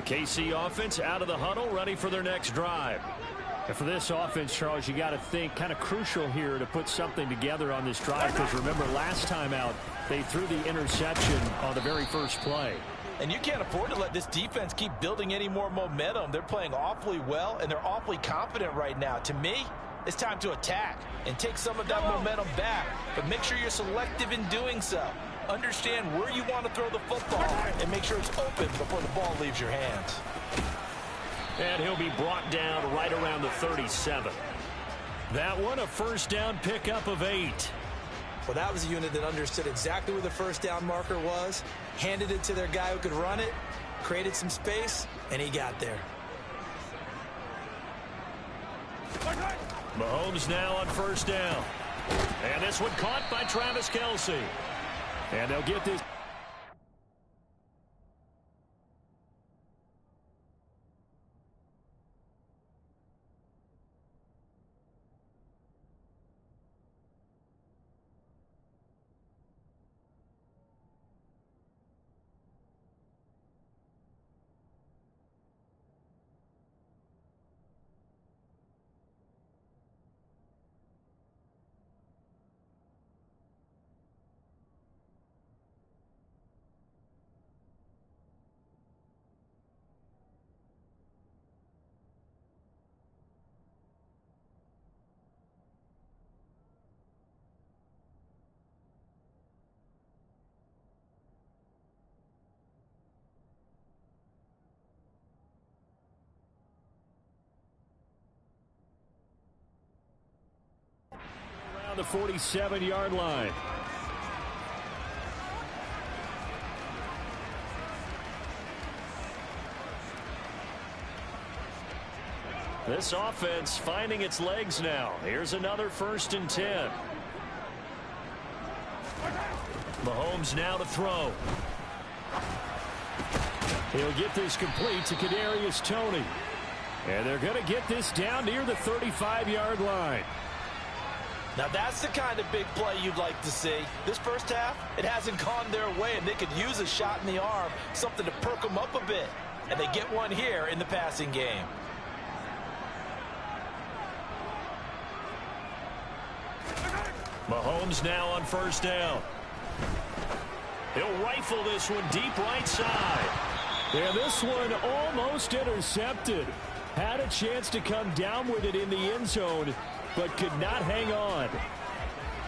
KC offense out of the huddle, ready for their next drive. And for this offense, Charles, you got to think kind of crucial here to put something together on this drive, because remember last time out they threw the interception on the very first play. And you can't afford to let this defense keep building any more momentum. They're playing awfully well, and they're awfully confident right now. To me, it's time to attack and take some of that momentum back, but make sure you're selective in doing so. Understand where you want to throw the football and make sure it's open before the ball leaves your hands. And he'll be brought down right around the 37. That one, a first down pickup of 8. Well, that was a unit that understood exactly where the first down marker was, handed it to their guy who could run it, created some space, and he got there. Mahomes now on first down. And this one caught by Travis Kelce. And they'll get this. The 47-yard line. This offense finding its legs now. Here's another 1st and 10. Mahomes now to throw. He'll get this complete to Kadarius Toney. And they're going to get this down near the 35-yard line. Now that's the kind of big play you'd like to see. This first half, it hasn't gone their way, and they could use a shot in the arm, something to perk them up a bit. And they get one here in the passing game. Mahomes now on first down. He'll rifle this one deep right side. And this one almost intercepted. Had a chance to come down with it in the end zone, but could not hang on.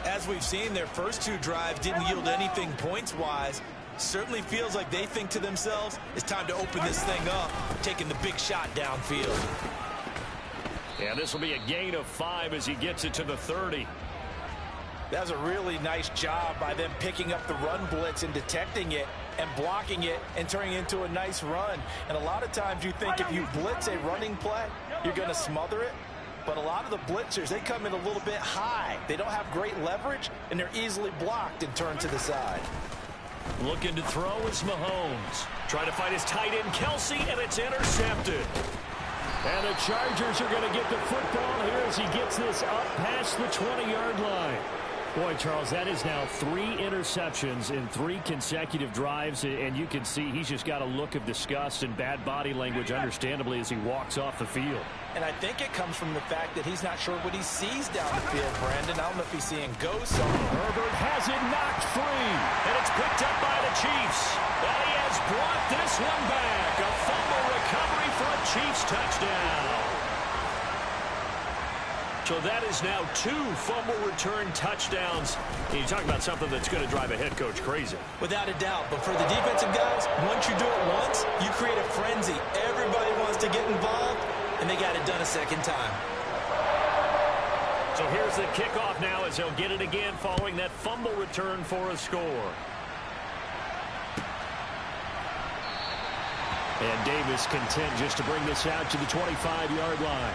As we've seen, their first 2 drives didn't yield anything points-wise. Certainly feels like they think to themselves, it's time to open this thing up, taking the big shot downfield. And this will be a gain of 5 as he gets it to the 30. That was a really nice job by them picking up the run blitz and detecting it and blocking it and turning it into a nice run. And a lot of times you think if you blitz a running play, you're going to smother it. But a lot of the blitzers, they come in a little bit high. They don't have great leverage, and they're easily blocked and turned to the side. Looking to throw is Mahomes. Trying to find his tight end, Kelce, and it's intercepted. And the Chargers are going to get the football here as he gets this up past the 20-yard line. Boy, Charles, that is now 3 interceptions in 3 consecutive drives, and you can see he's just got a look of disgust and bad body language, understandably, as he walks off the field. And I think it comes from the fact that he's not sure what he sees down the field, Brandon. I don't know if he's seeing ghosts. Herbert has it knocked free, and it's picked up by the Chiefs. And he has brought this one back. A fumble recovery for a Chiefs touchdown. So that is now 2 fumble return touchdowns. And you talk about something that's going to drive a head coach crazy. Without a doubt. But for the defensive guys, once you do it once, you create a frenzy. Everybody wants to get involved, and they got it done a second time. So here's the kickoff now as they'll get it again following that fumble return for a score. And Davis content just to bring this out to the 25-yard line.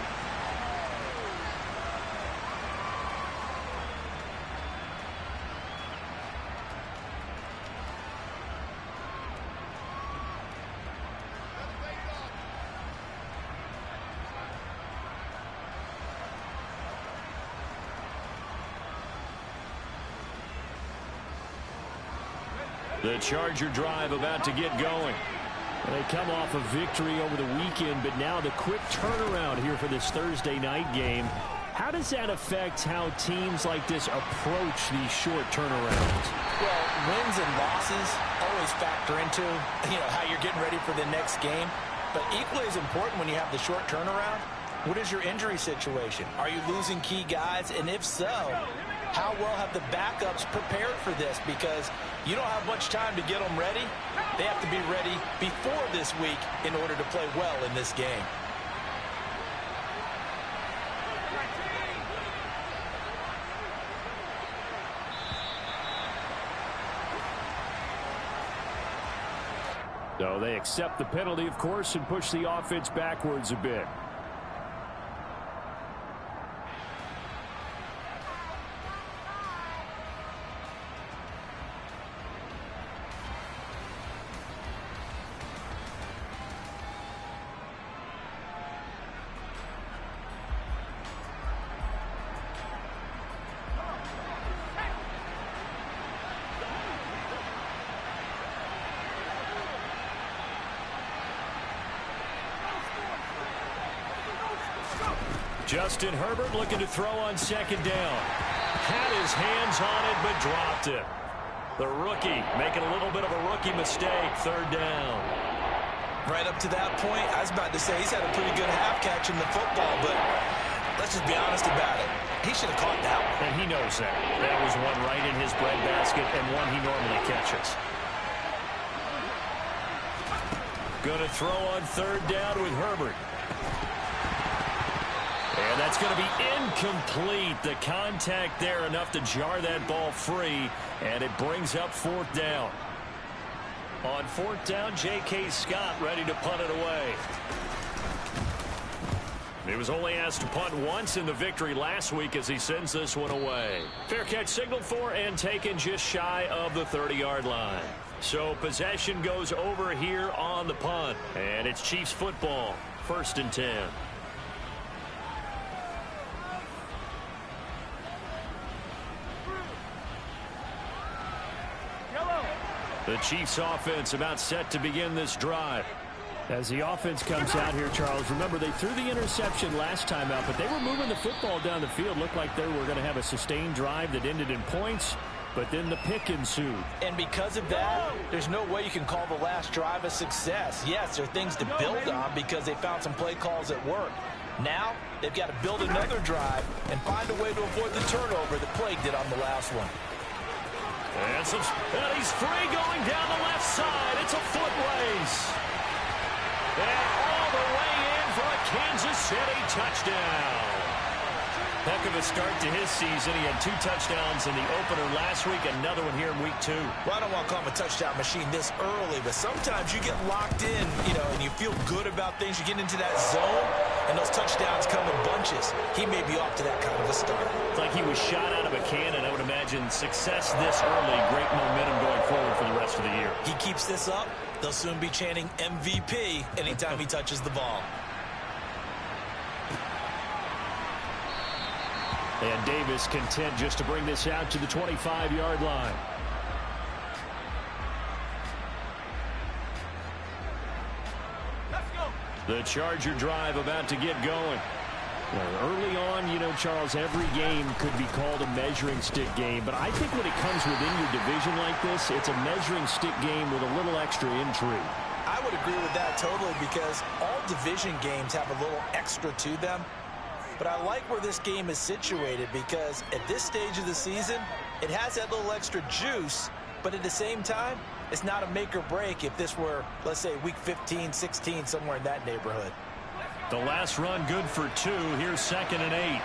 The Charger drive about to get going. They come off a victory over the weekend, but now the quick turnaround here for this Thursday night game. How does that affect how teams like this approach these short turnarounds? Well, wins and losses always factor into, how you're getting ready for the next game. But equally as important when you have the short turnaround, what is your injury situation? Are you losing key guys? And if so, how well have the backups prepared for this? Because you don't have much time to get them ready. They have to be ready before this week in order to play well in this game. So they accept the penalty, of course, and push the offense backwards a bit. Justin Herbert looking to throw on second down. Had his hands on it, but dropped it. The rookie making a little bit of a rookie mistake. Third down. Right up to that point, I was about to say he's had a pretty good half catching the football, but let's just be honest about it. He should have caught that one. And he knows that. That was one right in his breadbasket and one he normally catches. Going to throw on third down with Herbert. And that's going to be incomplete. The contact there enough to jar that ball free, and it brings up fourth down. On fourth down, J.K. Scott ready to punt it away. He was only asked to punt once in the victory last week as he sends this one away. Fair catch signaled for and taken just shy of the 30-yard line. So possession goes over here on the punt, and it's Chiefs football, 1st and 10. The Chiefs offense about set to begin this drive. As the offense comes out here, Charles, remember they threw the interception last time out, but they were moving the football down the field. Looked like they were going to have a sustained drive that ended in points, but then the pick ensued. And because of that, there's no way you can call the last drive a success. Yes, there are things to build on because they found some play calls that work. Now, they've got to build another drive and find a way to avoid the turnover that plagued it on the last one. And he's free going down the left side. It's a foot race. And all the way in for a Kansas City touchdown. Heck of a start to his season. He had 2 touchdowns in the opener last week, another one here in week 2. Well, I don't want to call him a touchdown machine this early, but sometimes you get locked in, and you feel good about things. You get into that zone, and those touchdowns come in bunches. He may be off to that kind of a start. It's like he was shot out of a cannon. I would imagine success this early, great momentum going forward for the rest of the year. He keeps this up, they'll soon be chanting MVP anytime he touches the ball. And Davis content just to bring this out to the 25-yard line. Let's go. The Charger drive about to get going. Well, early on, Charles, every game could be called a measuring stick game. But I think when it comes within your division like this, it's a measuring stick game with a little extra intrigue. I would agree with that totally because all division games have a little extra to them. But I like where this game is situated because at this stage of the season, it has that little extra juice, but at the same time, it's not a make or break if this were, let's say, week 15, 16, somewhere in that neighborhood. The last run good for 2. Here's 2nd and 8.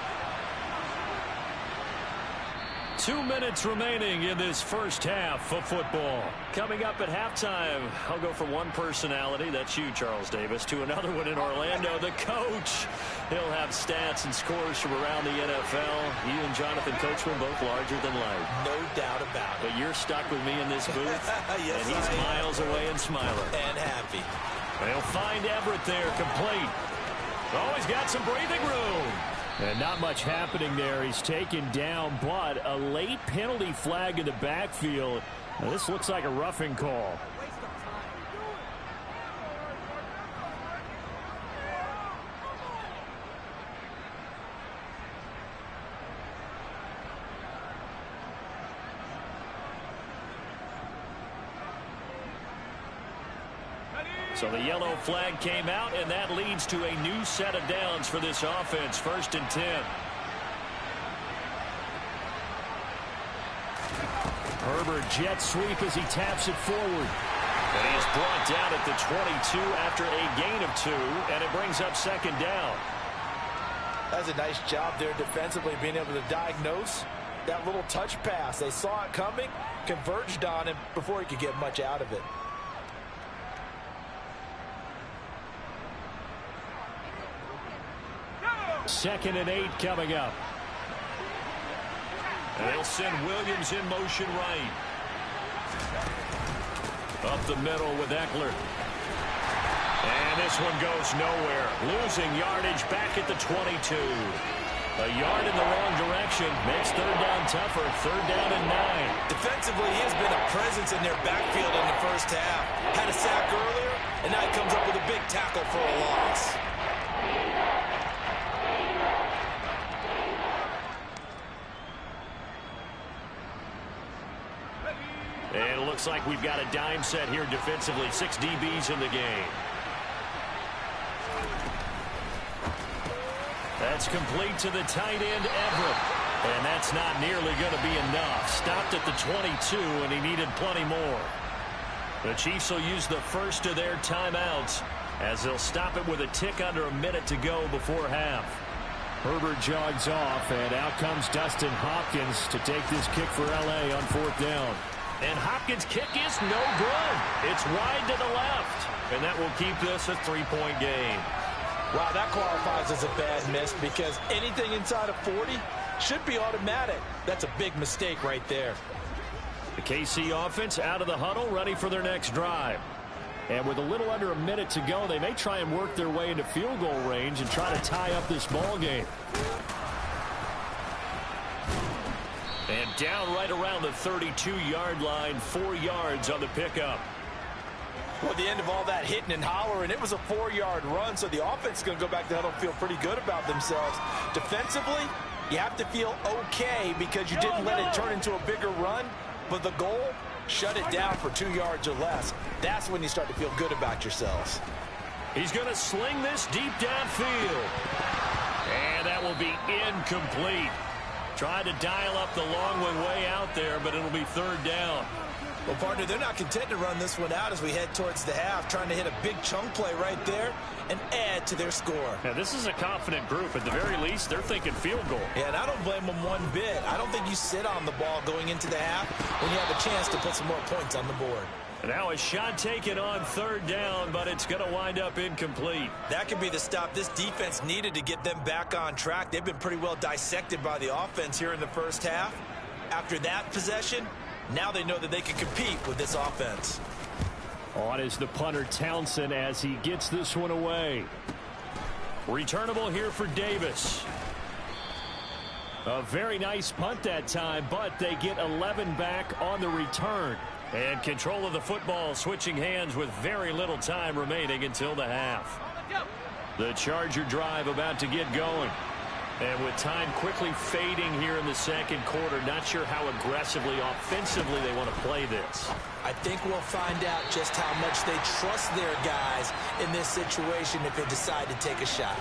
2 minutes remaining in this first half of football. Coming up at halftime, I'll go from one personality, that's you, Charles Davis, to another one in Orlando, the coach. He'll have stats and scores from around the NFL. You and Jonathan Coachman both larger than life. No doubt about it. But you're stuck with me in this booth, yes, and he's miles away and smiling. And happy. They'll find Everett there, complete. Oh, he's got some breathing room. And not much happening there. He's taken down, but a late penalty flag in the backfield. Now, this looks like a roughing call. So the yellow flag came out, and that leads to a new set of downs for this offense. 1st and 10. Herbert jet sweep as he taps it forward. And he is brought down at the 22 after a gain of 2, and it brings up 2nd down. That's a nice job there defensively, being able to diagnose that little touch pass. They saw it coming, converged on him before he could get much out of it. Second and 8 coming up. And they'll send Williams in motion right. Up the middle with Eckler. And this one goes nowhere. Losing yardage back at the 22. A yard in the wrong direction makes 3rd down tougher. 3rd down and 9. Defensively, he has been a presence in their backfield in the first half. Had a sack earlier, and now he comes up with a big tackle for a loss. And it looks like we've got a dime set here defensively. 6 DBs in the game. That's complete to the tight end, Everett. And that's not nearly going to be enough. Stopped at the 22, and he needed plenty more. The Chiefs will use the first of their timeouts as they'll stop it with a tick under a minute to go before half. Herbert jogs off, and out comes Dustin Hopkins to take this kick for L.A. on 4th down. And Hopkins' kick is no good. It's wide to the left. And that will keep this a 3-point game. Wow, that qualifies as a bad miss because anything inside of 40 should be automatic. That's a big mistake right there. The KC offense out of the huddle, ready for their next drive. And with a little under a minute to go, they may try and work their way into field goal range and try to tie up this ball game. And down right around the 32-yard line, 4 yards on the pickup. Well, at the end of all that hitting and hollering, it was a 4-yard run, so the offense is going to go back to the huddle and feel pretty good about themselves. Defensively, you have to feel okay because you didn't let it turn into a bigger run, but the goal, shut it down for 2 yards or less. That's when you start to feel good about yourselves. He's going to sling this deep downfield. And that will be incomplete. Tried to dial up the long way out there, but it'll be 3rd down. Well, partner, they're not content to run this one out as we head towards the half, trying to hit a big chunk play right there and add to their score. Now, this is a confident group. At the very least, they're thinking field goal. Yeah, and I don't blame them one bit. I don't think you sit on the ball going into the half when you have a chance to put some more points on the board. Now a shot taken on 3rd down, but it's going to wind up incomplete. That could be the stop this defense needed to get them back on track. They've been pretty well dissected by the offense here in the first half. After that possession, now they know that they can compete with this offense. On is the punter Townsend as he gets this one away. Returnable here for Davis. A very nice punt that time, but they get 11 back on the return. And control of the football switching hands with very little time remaining until the half. The Charger drive about to get going. And with time quickly fading here in the 2nd quarter, not sure how aggressively, offensively they want to play this. I think we'll find out just how much they trust their guys in this situation if they decide to take a shot.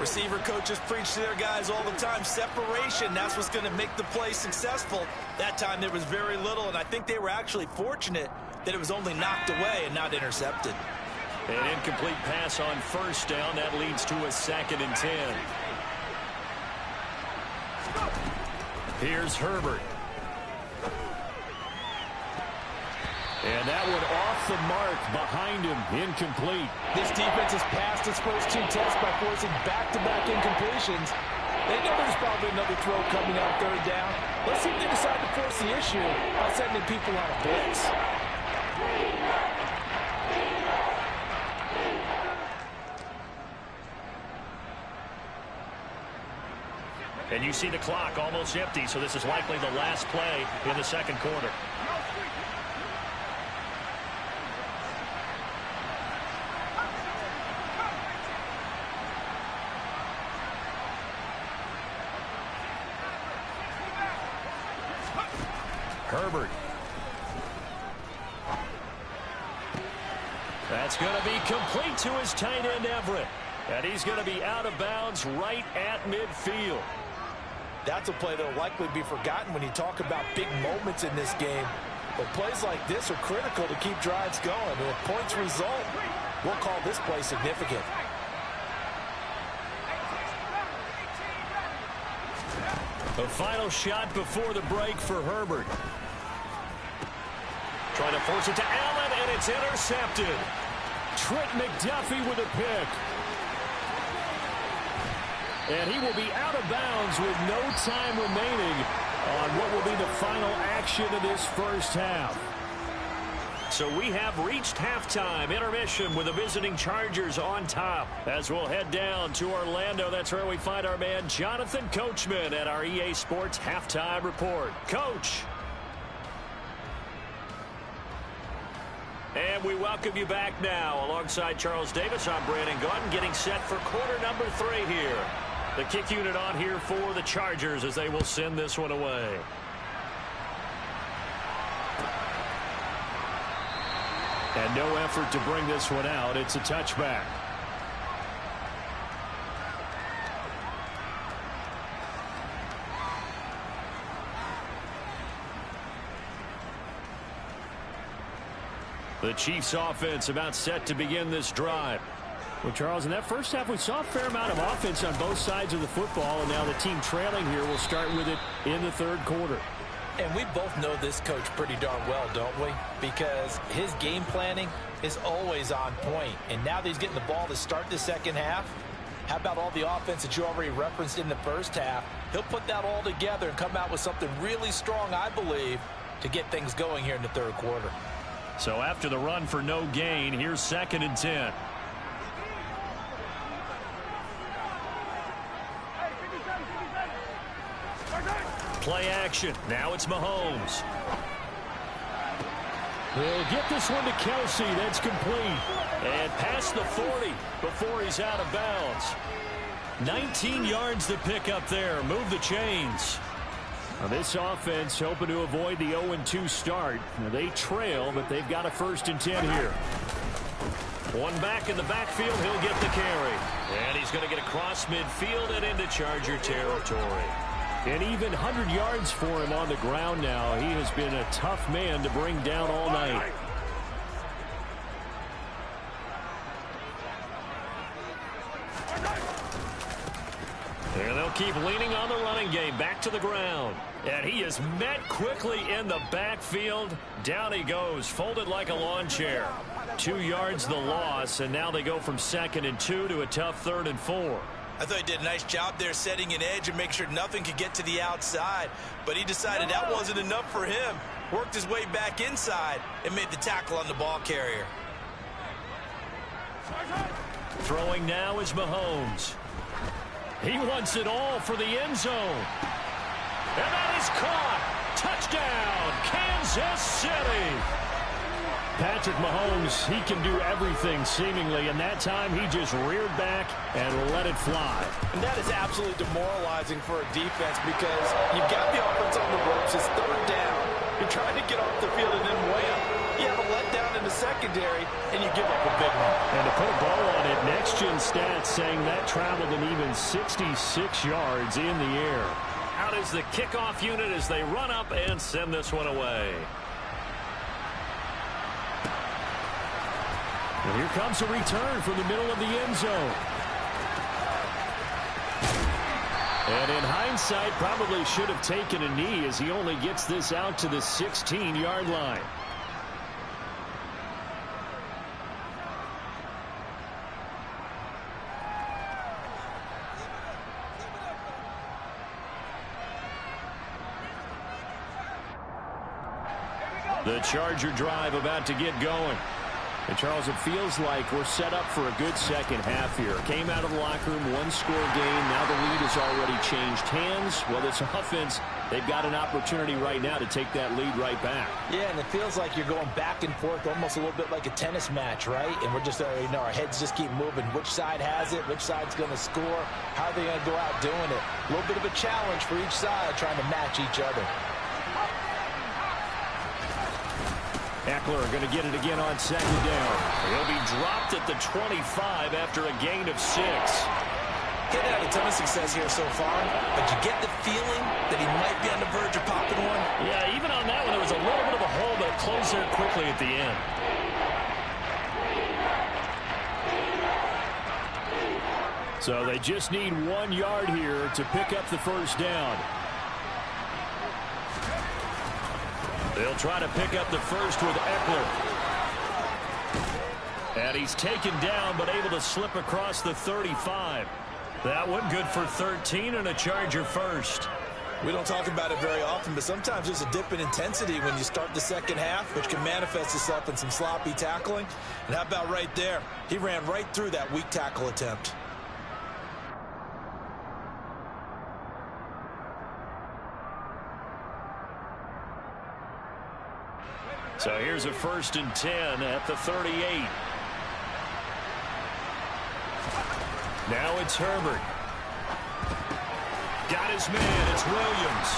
Receiver coaches preach to their guys all the time. Separation, that's what's going to make the play successful. That time there was very little, and I think they were actually fortunate that it was only knocked away and not intercepted. An incomplete pass on 1st down. That leads to a 2nd and 10. Here's Herbert. And that one off the mark behind him, incomplete. This defense has passed its first 2 tests by forcing back-to-back incompletions. They know there's probably another throw coming on 3rd down. Let's see if they decide to force the issue by sending people on a blitz. And you see the clock almost empty, so this is likely the last play in the 2nd quarter. Herbert. That's going to be complete to his tight end, Everett. And he's going to be out of bounds right at midfield. That's a play that will likely be forgotten when you talk about big moments in this game. But plays like this are critical to keep drives going. And if points result, we'll call this play significant. The final shot before the break for Herbert. Trying to force it to Allen, and it's intercepted. Trent McDuffie with a pick. And he will be out of bounds with no time remaining on what will be the final action of this first half. So we have reached halftime, intermission with the visiting Chargers on top. As we'll head down to Orlando, that's where we find our man Jonathan Coachman at our EA Sports Halftime Report. Coach. And we welcome you back now. Alongside Charles Davis, I'm Brandon Gaudin, getting set for quarter number 3 here. The kick unit on here for the Chargers as they will send this one away. And no effort to bring this one out. It's a touchback. The Chiefs offense about set to begin this drive. Well, Charles, in that first half, we saw a fair amount of offense on both sides of the football, and now the team trailing here will start with it in the third quarter. And we both know this coach pretty darn well, don't we? Because his game planning is always on point. And now that he's getting the ball to start the second half, how about all the offense that you already referenced in the first half? He'll put that all together and come out with something really strong, I believe, to get things going here in the third quarter. So after the run for no gain, here's 2nd and 10. Play action. Now it's Mahomes. He'll get this one to Kelsey. That's complete. And past the 40 before he's out of bounds. 19 yards to pick up there. Move the chains. Now this offense hoping to avoid the 0-2 start. Now they trail, but they've got a 1st and 10 here. One back in the backfield. He'll get the carry. And he's going to get across midfield and into Charger territory. And even 100 yards for him on the ground now. He has been a tough man to bring down all night. And they'll keep leaning on the running game. Back to the ground. And he is met quickly in the backfield. Down he goes, folded like a lawn chair. 2 yards the loss, and now they go from 2nd and 2 to a tough 3rd and 4. I thought he did a nice job there setting an edge and make sure nothing could get to the outside. But he decided that wasn't enough for him. Worked his way back inside and made the tackle on the ball carrier. Throwing now is Mahomes. He wants it all for the end zone. And that is caught. Touchdown, Kansas City. Patrick Mahomes, he can do everything seemingly, and that time he just reared back and let it fly. And that is absolutely demoralizing for a defense because you've got the offense on the ropes. It's 3rd down. You're trying to get off the field and then wham. You have a letdown in the secondary, and you give up a big one. And to put a bow on it, Next Gen Stats saying that traveled an even 66 yards in the air. Out is the kickoff unit as they run up and send this one away. And here comes a return from the middle of the end zone. And in hindsight, probably should have taken a knee as he only gets this out to the 16-yard line. The Charger drive about to get going. And, Charles, it feels like we're set up for a good second half here. Came out of the locker room, 1-score game. Now the lead has already changed hands. Well, this offense, they've got an opportunity right now to take that lead right back. Yeah, and it feels like you're going back and forth almost a little bit like a tennis match, right? And we're just, our heads just keep moving. Which side has it? Which side's going to score? How are they going to go out doing it? A little bit of a challenge for each side trying to match each other. Eckler going to get it again on second down. He'll be dropped at the 25 after a gain of 6. Getting had a ton of success here so far, but you get the feeling that he might be on the verge of popping one. Yeah, even on that one, there was a little bit of a hole, but it closed there quickly at the end. So they just need 1 yard here to pick up the first down. They'll try to pick up the first with Eckler. And he's taken down, but able to slip across the 35. That one good for 13 and a Charger first. We don't talk about it very often, but sometimes there's a dip in intensity when you start the second half, which can manifest itself in some sloppy tackling. And how about right there? He ran right through that weak tackle attempt. So here's a 1st and 10 at the 38. Now it's Herbert. Got his man. It's Williams.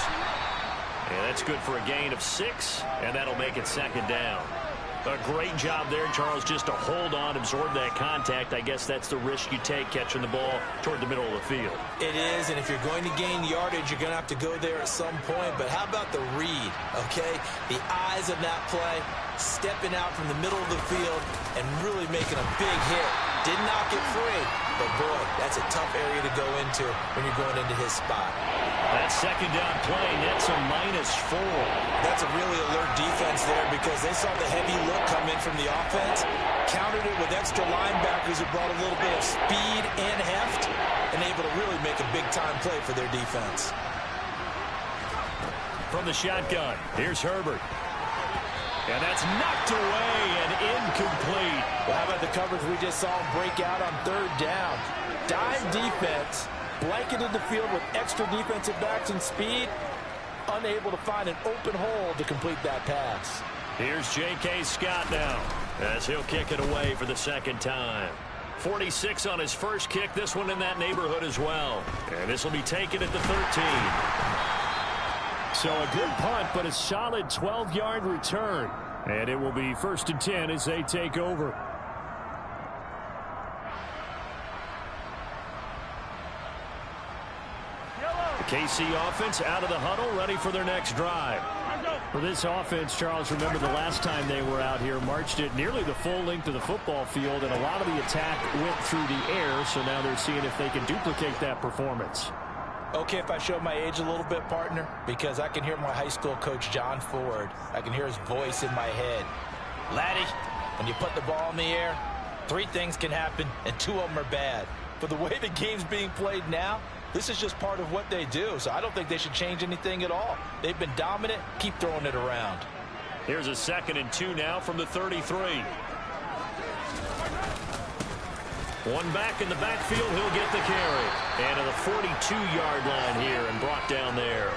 And that's good for a gain of 6, and that'll make it 2nd down. A great job there, Charles, just to hold on, absorb that contact. I guess that's the risk you take catching the ball toward the middle of the field. It is, and if you're going to gain yardage, you're going to have to go there at some point. But how about the read, okay? The eyes of that play, stepping out from the middle of the field and really making a big hit. Did not get free, but boy, that's a tough area to go into when you're going into his spot. That 2nd down play, that's a -4. That's a really alert defense there because they saw the heavy look come in from the offense, countered it with extra linebackers who brought a little bit of speed and heft, and able to really make a big-time play for their defense. From the shotgun, here's Herbert. And that's knocked away and incomplete. Well, how about the coverage we just saw him break out on 3rd down? Dime defense, blanketed the field with extra defensive backs and speed, unable to find an open hole to complete that pass. Here's J.K. Scott now as he'll kick it away for the 2nd time. 46 on his first kick, this one in that neighborhood as well. And this will be taken at the 13. So a good punt, but a solid 12-yard return. And it will be 1st and 10 as they take over. The KC offense out of the huddle, ready for their next drive. For this offense, Charles, remember the last time they were out here, marched it nearly the full length of the football field, and a lot of the attack went through the air, so now they're seeing if they can duplicate that performance. Okay, if I show my age a little bit, partner, because I can hear my high school coach, John Ford. I can hear his voice in my head. Laddie, when you put the ball in the air, 3 things can happen, and 2 of them are bad. But the way the game's being played now, this is just part of what they do, so I don't think they should change anything at all. They've been dominant. Keep throwing it around. Here's a 2nd and 2 now from the 33. One back in the backfield, he'll get the carry. And to the 42-yard line here and brought down there.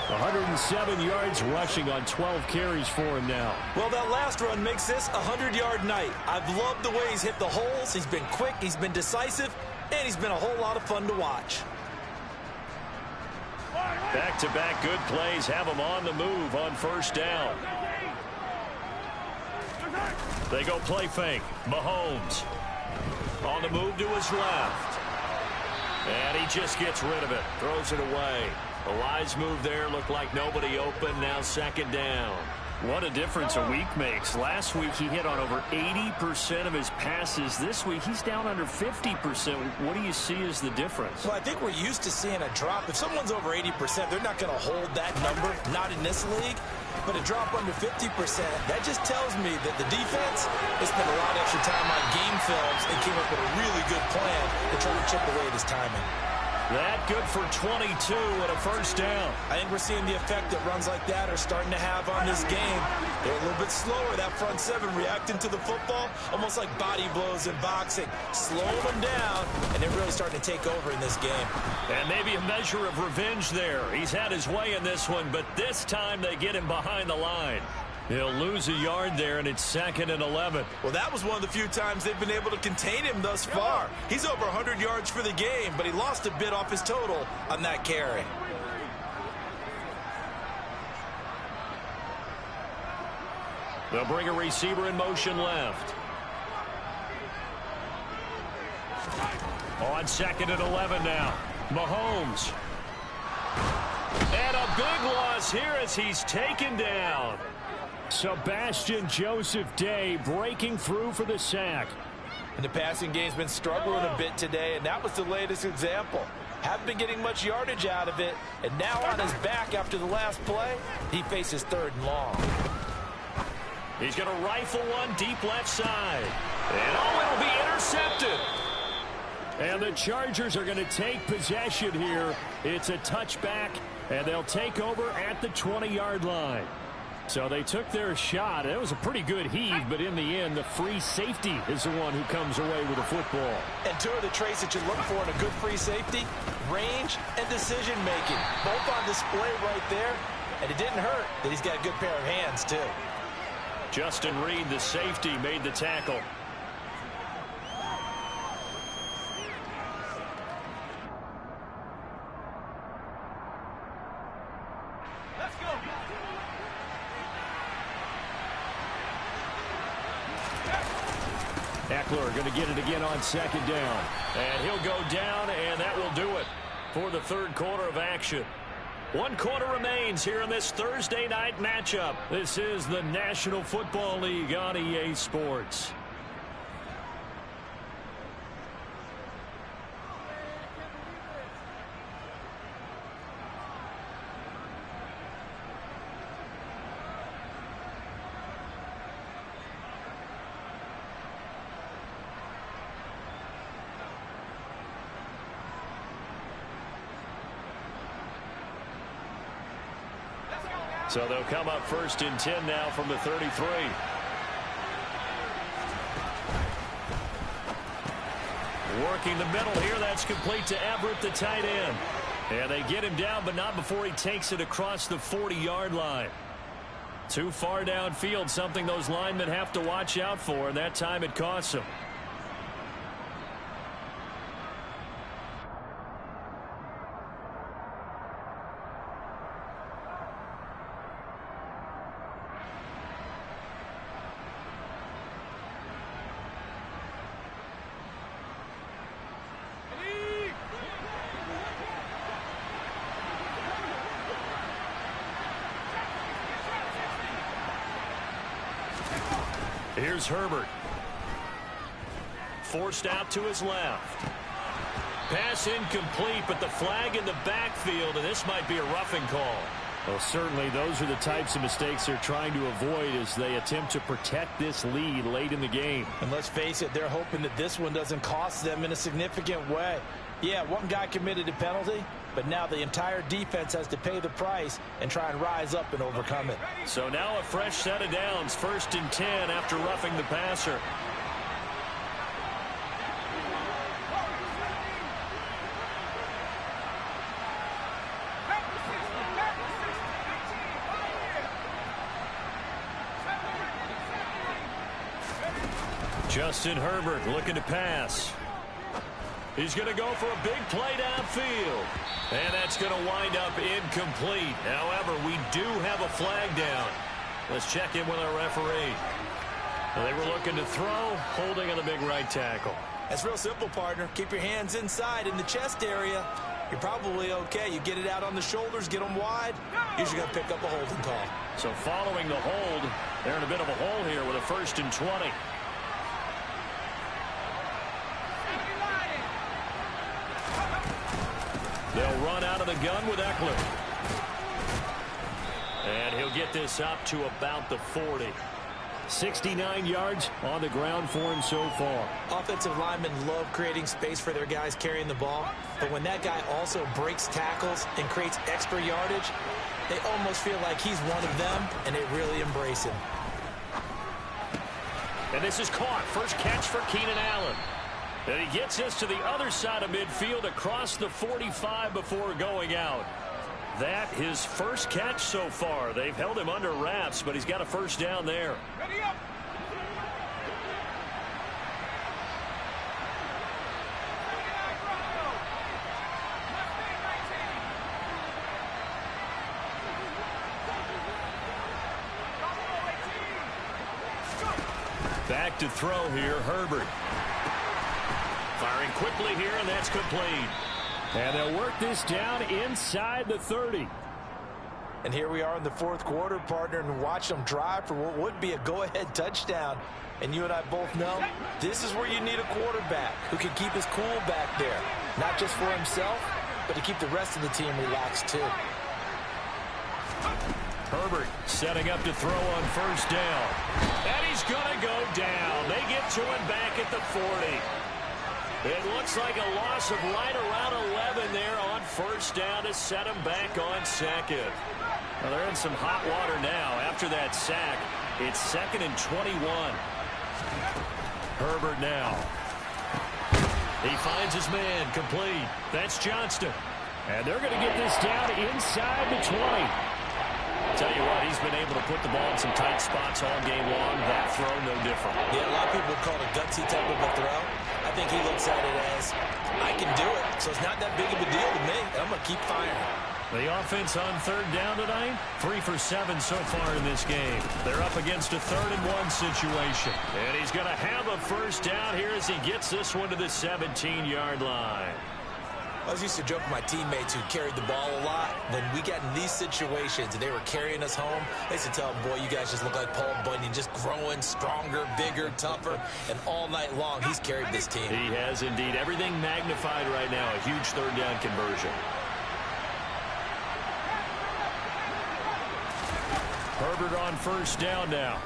107 yards rushing on 12 carries for him now. Well, that last run makes this a 100-yard night. I've loved the way he's hit the holes. He's been quick, he's been decisive, and he's been a whole lot of fun to watch. Back-to-back good plays have him on the move on 1st down. They go play fake. Mahomes on the move to his left. And he just gets rid of it. Throws it away. A wise move there. Looked like nobody open. Now 2nd down. What a difference a week makes. Last week he hit on over 80% of his passes. This week he's down under 50%. What do you see as the difference? Well, I think we're used to seeing a drop. If someone's over 80%, they're not going to hold that number. Not in this league. But a drop under 50%, that just tells me that the defense has spent a lot of extra time on game films and came up with a really good plan to try to chip away at his timing. That good for 22 and a 1st down. I think we're seeing the effect that runs like that are starting to have on this game. They're a little bit slower, that front 7 reacting to the football, almost like body blows in boxing, slowing them down, and they're really starting to take over in this game. And maybe a measure of revenge there. He's had his way in this one, but this time they get him behind the line. He'll lose a yard there, and it's 2nd and 11. Well, that was one of the few times they've been able to contain him thus far. He's over 100 yards for the game, but he lost a bit off his total on that carry. They'll bring a receiver in motion left. On 2nd and 11 now. Mahomes. And a big loss here as he's taken down. Sebastian Joseph Day breaking through for the sack. And the passing game's been struggling a bit today, and that was the latest example. Haven't been getting much yardage out of it, and now on his back after the last play, he faces 3rd and long. He's going to rifle one deep left side. And oh, it'll be intercepted. And the Chargers are going to take possession here. It's a touchback, and they'll take over at the 20-yard line. So they took their shot. It was a pretty good heave, but in the end, the free safety is the one who comes away with the football. And two of the traits that you look for in a good free safety, range and decision-making. Both on display right there, and it didn't hurt that he's got a good pair of hands, too. Justin Reed, the safety, made the tackle. Let's go. Eckler going to get it again on 2nd down. And he'll go down, and that will do it for the 3rd quarter of action. 1 quarter remains here in this Thursday night matchup. This is the National Football League on EA Sports. So they'll come up 1st and 10 now from the 33. Working the middle here. That's complete to Everett, the tight end. And they get him down, but not before he takes it across the 40-yard line. Too far downfield, something those linemen have to watch out for, and that time it costs them. Here's Herbert. Forced out to his left. Pass incomplete, but the flag in the backfield, and this might be a roughing call. Well, certainly those are the types of mistakes they're trying to avoid as they attempt to protect this lead late in the game. And let's face it, they're hoping that this one doesn't cost them in a significant way. Yeah, one guy committed a penalty, but now the entire defense has to pay the price and try and rise up and overcome it. So now a fresh set of downs, 1st and 10 after roughing the passer. Justin Herbert looking to pass. He's going to go for a big play downfield. And that's going to wind up incomplete. However, we do have a flag down. Let's check in with our referee. Well, they were looking to throw, holding on the big right tackle. That's real simple, partner. Keep your hands inside in the chest area. You're probably okay. You get it out on the shoulders, get them wide. Usually going to pick up a holding call. So following the hold, they're in a bit of a hole here with a 1st and 20. They'll run out of the gun with Eckler. And he'll get this up to about the 40. 69 yards on the ground for him so far. Offensive linemen love creating space for their guys carrying the ball. But when that guy also breaks tackles and creates extra yardage, they almost feel like he's one of them, and they really embrace him. And this is caught. First catch for Keenan Allen. And he gets this to the other side of midfield across the 45 before going out. That his first catch so far. They've held him under wraps, but he's got a first down there. Ready up. back to throw here, Herbert. Firing quickly here, and that's complete. And they'll work this down inside the 30. And here we are in the fourth quarter, partner, and watch them drive for what would be a go-ahead touchdown. And you and I both know this is where you need a quarterback who can keep his cool back there. Not just for himself, but to keep the rest of the team relaxed too. Herbert setting up to throw on first down. And he's going to go down. They get to him back at the 40. It looks like a loss of right around 11 there on first down to set him back on second. Well, they're in some hot water now. After that sack, it's 2nd and 21. Herbert now. He finds his man, complete. That's Johnston. And they're going to get this down inside the 20. Tell you what, he's been able to put the ball in some tight spots all game long. That throw, no different. Yeah, a lot of people call it a gutsy type of a throw. I think he looks at it as, I can do it, so it's not that big of a deal to me. I'm going to keep firing. The offense on third down tonight, 3 for 7 so far in this game. They're up against a 3rd and 1 situation. And he's going to have a first down here as he gets this one to the 17-yard line. I was used to joke with my teammates who carried the ball a lot. When we got in these situations and they were carrying us home, I used to tell them, boy, you guys just look like Paul Bunyan, just growing stronger, bigger, tougher. And all night long, he's carried this team. He has indeed. Everything magnified right now. A huge third down conversion. Herbert on first down now.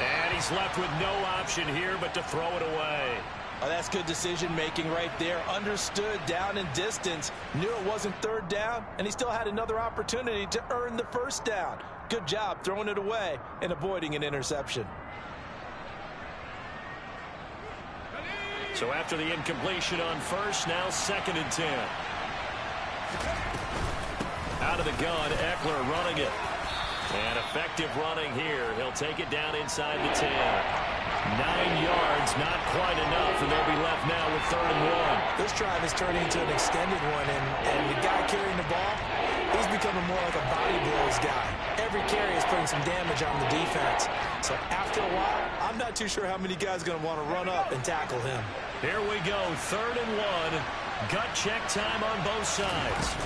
And he's left with no option here but to throw it away. Oh, that's good decision-making right there. Understood down and distance. Knew it wasn't third down, and he still had another opportunity to earn the first down. Good job throwing it away and avoiding an interception. So after the incompletion on first, now 2nd and 10. Out of the gun, Eckler running it. And effective running here. He'll take it down inside the 10. 9 yards, not quite enough, and they'll be left now with 3rd and 1. This drive is turning into an extended one, and the guy carrying the ball, he's becoming more like a body blows guy. Every carry is putting some damage on the defense. So after a while, I'm not too sure how many guys are going to want to run up and tackle him. Here we go, 3rd and 1. Gut check time on both sides.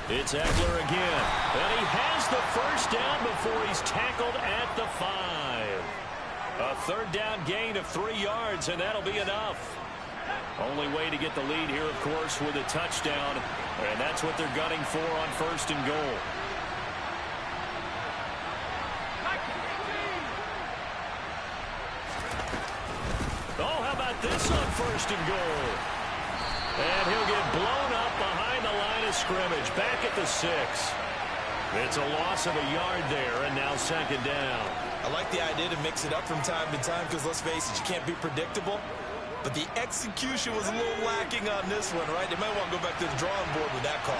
It's Eckler again. And he has the first down before he's tackled at the 5. A 3rd down gain of 3 yards, and that'll be enough. Only way to get the lead here, of course, with a touchdown. And that's what they're gunning for on 1st and goal. Oh, how about this on 1st and goal? And he'll get blown up behind the line of scrimmage, back at the 6. It's a loss of a yard there, and now 2nd down. I like the idea to mix it up from time to time because, let's face it, you can't be predictable. But the execution was a little lacking on this one, right? They might want to go back to the drawing board with that call.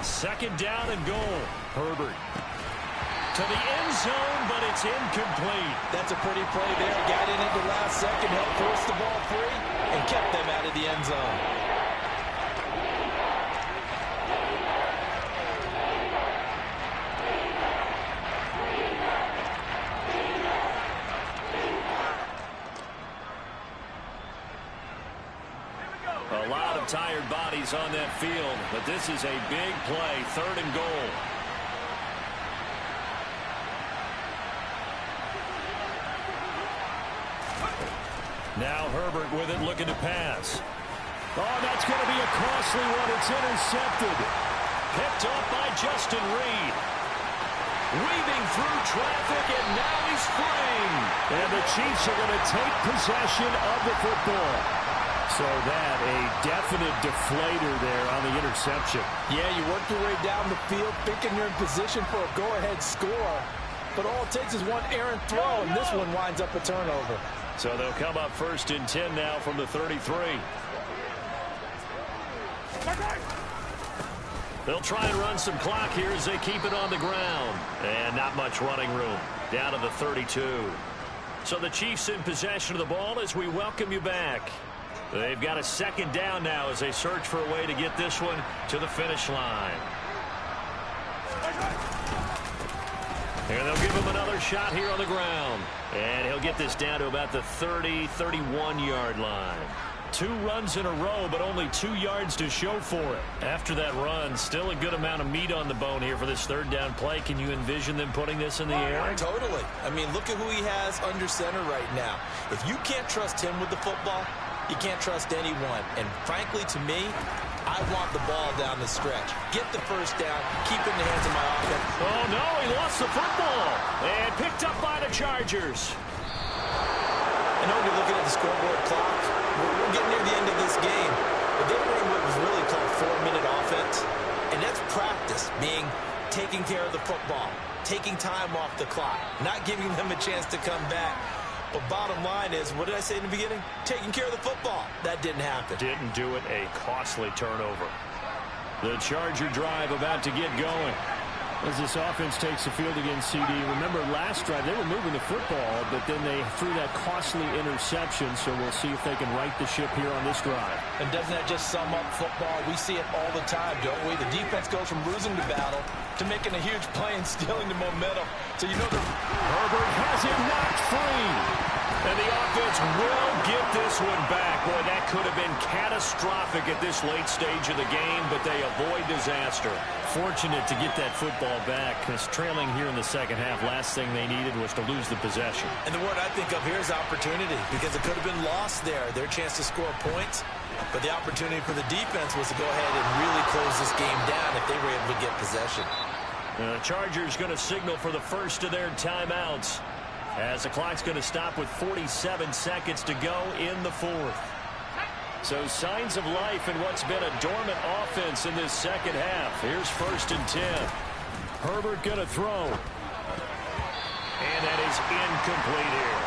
Second down and goal. Herbert to the end zone, but it's incomplete. That's a pretty play there. Got in at the last second, helped force the ball free, and kept them out of the end zone. A lot of tired bodies on that field, but this is a big play, 3rd and goal. Now Herbert with it, looking to pass. Oh, that's going to be a costly one. It's intercepted. Picked off by Justin Reed. Weaving through traffic, and now he's free. And the Chiefs are going to take possession of the football. So that, a definite deflator there on the interception. Yeah, you work your way down the field, thinking you're in position for a go-ahead score. But all it takes is one errant throw, and this one winds up a turnover. So they'll come up 1st and 10 now from the 33. They'll try and run some clock here as they keep it on the ground. And not much running room. Down to the 32. So the Chiefs in possession of the ball as we welcome you back. They've got a second down now as they search for a way to get this one to the finish line. And they'll give him another shot here on the ground. And he'll get this down to about the 30, 31-yard line. 2 runs in a row, but only 2 yards to show for it. After that run, still a good amount of meat on the bone here for this third down play. Can you envision them putting this in the air? Totally. I mean, look at who he has under center right now. If you can't trust him with the football, you can't trust anyone. And frankly, to me, I want the ball down the stretch. Get the first down, keep it in the hands of my offense. Oh, no, he lost the football. And picked up by the Chargers. I know you're looking at the scoreboard clock. We're getting near the end of this game. But they were in what was really called 4-minute offense. And that's practice, meaning taking care of the football, taking time off the clock, not giving them a chance to come back. But bottom line is, what did I say in the beginning? Taking care of the football. That didn't happen. Didn't do it. A costly turnover. The Charger drive about to get going. As this offense takes the field against CD, remember last drive they were moving the football, but then they threw that costly interception, so we'll see if they can right the ship here on this drive. And doesn't that just sum up football? We see it all the time, don't we? The defense goes from losing the battle to making a huge play and stealing the momentum. So you know Herbert has it knocked free. And the offense will get this one back. Boy, that could have been catastrophic at this late stage of the game, but they avoid disaster. Fortunate to get that football back, because trailing here in the second half, last thing they needed was to lose the possession. And the word I think of here is opportunity, because it could have been lost there, their chance to score points. But the opportunity for the defense was to go ahead and really close this game down if they were able to get possession. The Chargers going to signal for the first of their timeouts, as the clock's going to stop with 47 seconds to go in the fourth. So signs of life in what's been a dormant offense in this second half. Here's 1st and 10. Herbert going to throw. And that is incomplete here.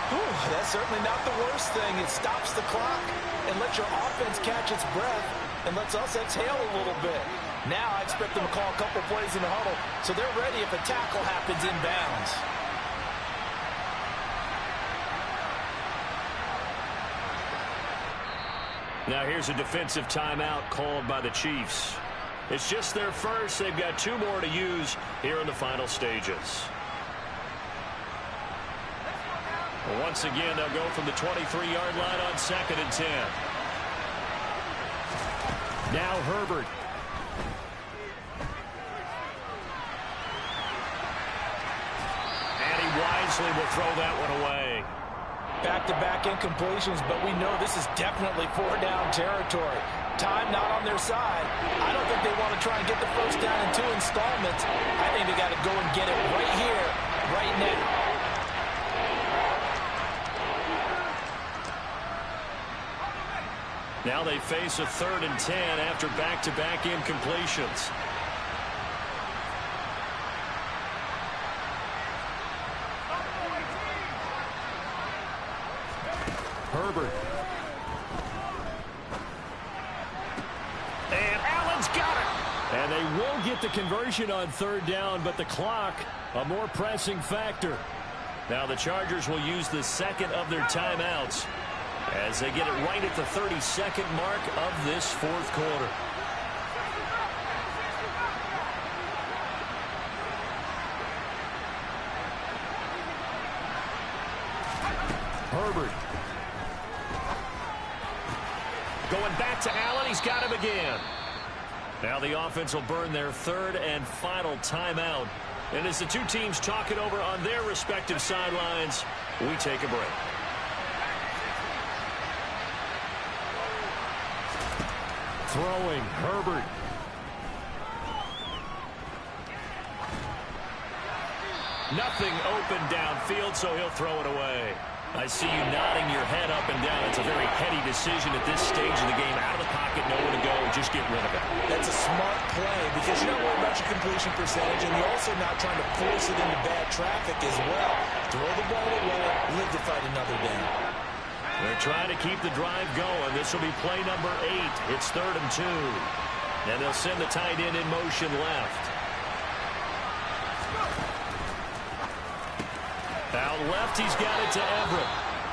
Whew, that's certainly not the worst thing. It stops the clock and lets your offense catch its breath and lets us exhale a little bit. Now I expect them to call a couple plays in the huddle so they're ready if a tackle happens inbounds. Now here's a defensive timeout called by the Chiefs. It's just their first. They've got 2 more to use here in the final stages. Once again, they'll go from the 23-yard line on 2nd and 10. Now Herbert. And he wisely will throw that one away. Back-to-back incompletions, but we know this is definitely 4-down territory. Time not on their side. I don't think they want to try and get the first down in 2 installments. I think they got to go and get it right here, right now. Now they face a 3rd and 10 after back-to-back incompletions. Herbert. And Allen's got it. And they will get the conversion on 3rd down, but the clock, a more pressing factor. Now the Chargers will use the second of their timeouts as they get it right at the 32nd mark of this 4th quarter. Herbert. Going back to Allen. He's got him again. Now the offense will burn their 3rd and final timeout. And as the 2 teams talk it over on their respective sidelines, we take a break. Throwing, Herbert. Nothing open downfield, so he'll throw it away. I see you nodding your head up and down. It's a very heady decision at this stage of the game. Out of the pocket, nowhere to go. Just get rid of it. That's a smart play because you're not worried about your completion percentage, and you're also not trying to force it into bad traffic as well. Throw the ball away, live to fight another down. They're trying to keep the drive going. This will be play number 8. It's 3rd and 2. And they'll send the tight end in motion left. Foul Out left, he's got it to Everett.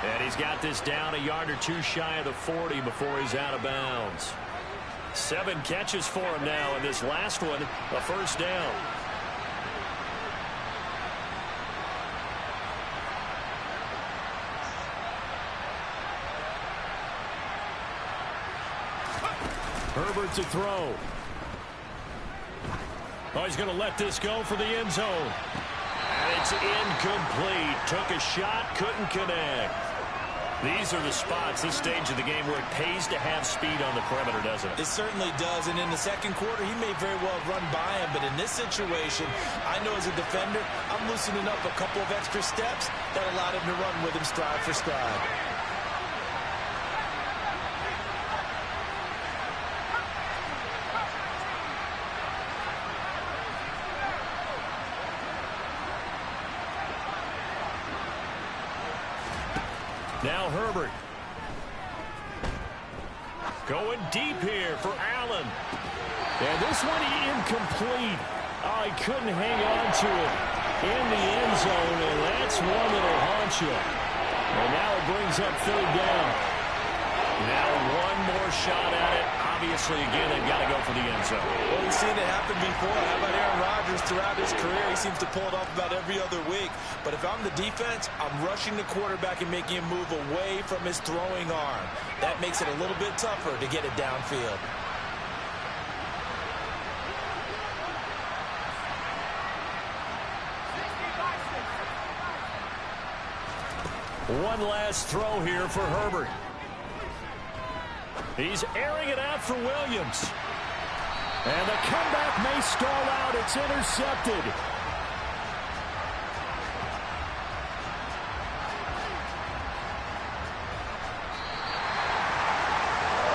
And he's got this down a yard or two shy of the 40 before he's out of bounds. 7 catches for him now, and this last one, a first down. Herbert to throw. Oh, he's going to let this go for the end zone. And it's incomplete. Took a shot, couldn't connect. These are the spots, this stage of the game, where it pays to have speed on the perimeter, doesn't it? It certainly does, and in the second quarter, he may very well run by him, but in this situation, I know as a defender, I'm loosening up a couple of extra steps that allowed him to run with him stride for stride. Now Herbert. Going deep here for Allen. And this one incomplete. Oh, he couldn't hang on to it in the end zone, and that's one that'll haunt you. And now it brings up third down. Now one more shot at it. Obviously, again, they've got to go for the end zone. Well, we've seen it happen before. How about Aaron Rodgers throughout his career? He seems to pull it off about every other week. But if I'm the defense, I'm rushing the quarterback and making him move away from his throwing arm. That makes it a little bit tougher to get it downfield. One last throw here for Herbert. He's airing it out for Williams. And the comeback may stall out. It's intercepted.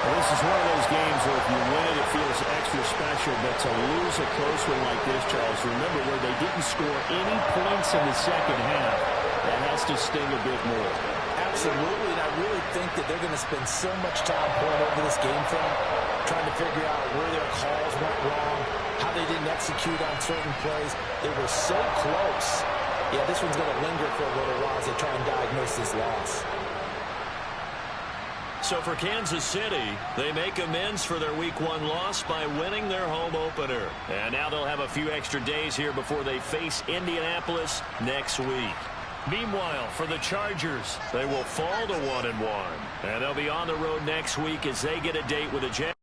Well, this is one of those games where if you win it, it feels extra special. But to lose a close one like this, Charles, remember where they didn't score any points in the second half. That has to sting a bit more. Absolutely, and I really think that they're going to spend so much time pouring over this game film, trying to figure out where their calls went wrong, how they didn't execute on certain plays. They were so close. Yeah, this one's going to linger for a little while as they try and diagnose this loss. So for Kansas City, they make amends for their Week 1 loss by winning their home opener. And now they'll have a few extra days here before they face Indianapolis next week. Meanwhile, for the Chargers, they will fall to 1-1. And they'll be on the road next week as they get a date with the Jets.